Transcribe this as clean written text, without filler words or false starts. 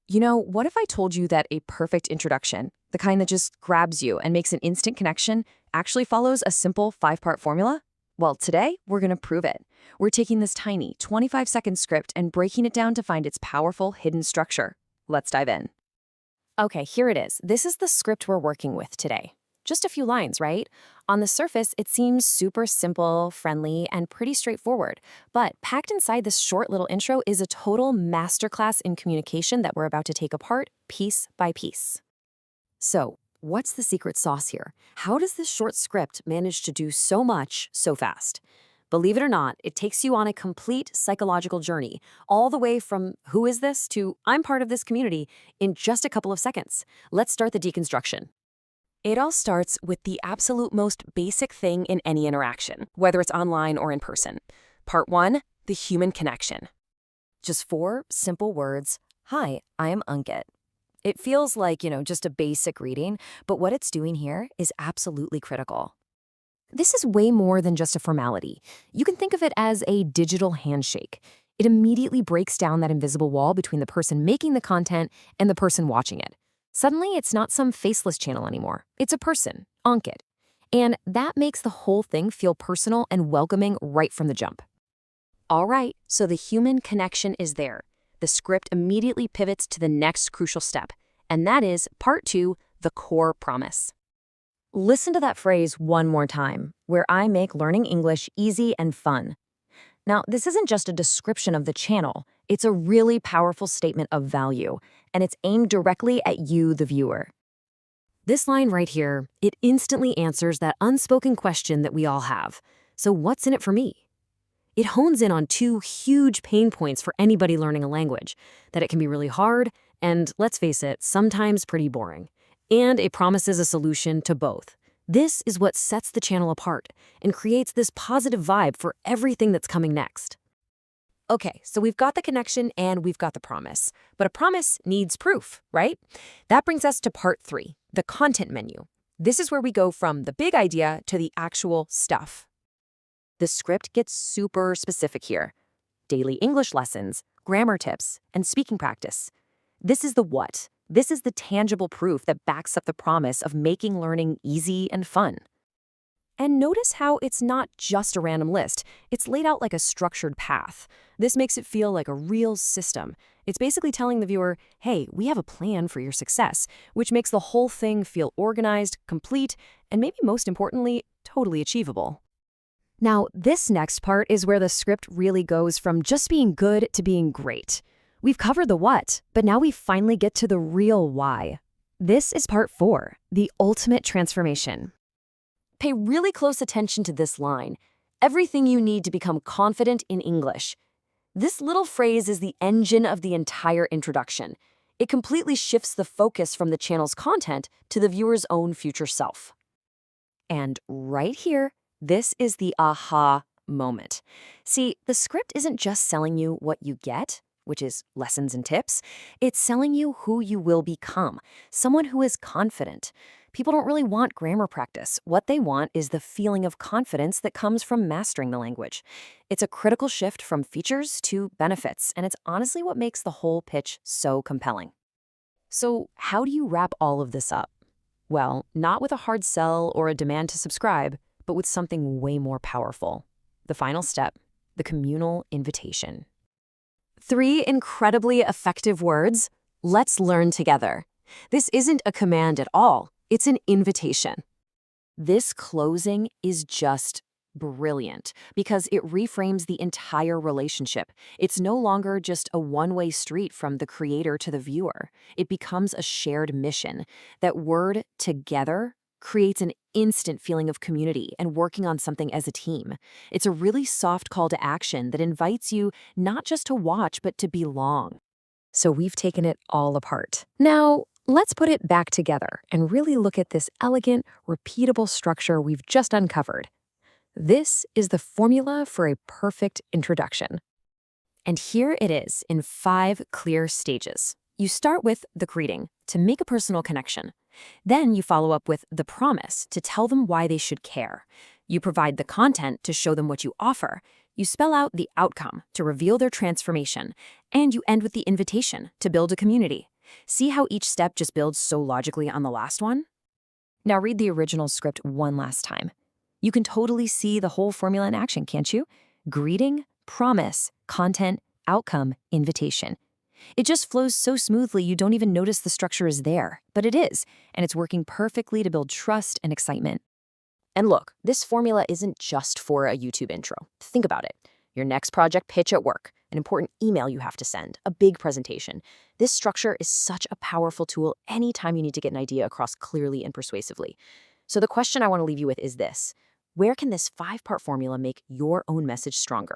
What if I told you that a perfect introduction, the kind that just grabs you and makes an instant connection, actually follows a simple 5-part formula? Well, today, we're going to prove it. We're taking this tiny 25-second script and breaking it down to find its powerful hidden structure. Let's dive in. Okay, here it is. This is the script we're working with today. Just a few lines, right? On the surface, it seems super simple, friendly, and pretty straightforward. But packed inside this short little intro is a total masterclass in communication that we're about to take apart piece by piece. So, what's the secret sauce here? How does this short script manage to do so much so fast? Believe it or not, it takes you on a complete psychological journey, all the way from who is this to I'm part of this community in just a couple of seconds. Let's start the deconstruction. It all starts with the absolute most basic thing in any interaction, whether it's online or in person. Part 1, the human connection. Just 4 simple words. Hi, I am Ankit. It feels like, just a basic greeting, but what it's doing here is absolutely critical. This is way more than just a formality. You can think of it as a digital handshake. It immediately breaks down that invisible wall between the person making the content and the person watching it. Suddenly, it's not some faceless channel anymore. It's a person, Ankit. And that makes the whole thing feel personal and welcoming right from the jump. All right, so the human connection is there. The script immediately pivots to the next crucial step, and that is part 2, the core promise. Listen to that phrase one more time, where I make learning English easy and fun. Now, this isn't just a description of the channel. It's a really powerful statement of value, and it's aimed directly at you, the viewer. This line right here, it instantly answers that unspoken question that we all have. So what's in it for me? It hones in on 2 huge pain points for anybody learning a language, that it can be really hard and, let's face it, sometimes pretty boring. And it promises a solution to both. This is what sets the channel apart and creates this positive vibe for everything that's coming next. Okay, so we've got the connection and we've got the promise. But a promise needs proof, right? That brings us to part 3, the content menu. This is where we go from the big idea to the actual stuff. The script gets super specific here. Daily English lessons, grammar tips, and speaking practice. This is the what. This is the tangible proof that backs up the promise of making learning easy and fun. And notice how it's not just a random list. It's laid out like a structured path. This makes it feel like a real system. It's basically telling the viewer, hey, we have a plan for your success, which makes the whole thing feel organized, complete, and maybe most importantly, totally achievable. Now, this next part is where the script really goes from just being good to being great. We've covered the what, but now we finally get to the real why. This is part 4, the ultimate transformation. Pay really close attention to this line. Everything you need to become confident in English. This little phrase is the engine of the entire introduction. It completely shifts the focus from the channel's content to the viewer's own future self. And right here, this is the aha moment. See, the script isn't just selling you what you get, which is lessons and tips. It's selling you who you will become, someone who is confident. People don't really want grammar practice. What they want is the feeling of confidence that comes from mastering the language. It's a critical shift from features to benefits, and it's honestly what makes the whole pitch so compelling. So how do you wrap all of this up? Well, not with a hard sell or a demand to subscribe, but with something way more powerful. The final step, the communal invitation. 3 incredibly effective words. Let's learn together. This isn't a command at all. It's an invitation. This closing is just brilliant because it reframes the entire relationship. It's no longer just a one-way street from the creator to the viewer. It becomes a shared mission. That word together creates an instant feeling of community and working on something as a team. It's a really soft call to action that invites you not just to watch, but to belong. So we've taken it all apart. Now, let's put it back together and really look at this elegant, repeatable structure we've just uncovered. This is the formula for a perfect introduction. And here it is in 5 clear stages. You start with the greeting to make a personal connection. Then you follow up with the promise to tell them why they should care. You provide the content to show them what you offer. You spell out the outcome to reveal their transformation. And you end with the invitation to build a community. See how each step just builds so logically on the last one? Now read the original script one last time. You can totally see the whole formula in action, can't you? Greeting, promise, content, outcome, invitation. It just flows so smoothly you don't even notice the structure is there, but it is, and it's working perfectly to build trust and excitement. And look, this formula isn't just for a YouTube intro. Think about it. Your next project pitch at work, an important email you have to send, a big presentation. This structure is such a powerful tool anytime you need to get an idea across clearly and persuasively. So the question I want to leave you with is this: where can this 5-part formula make your own message stronger?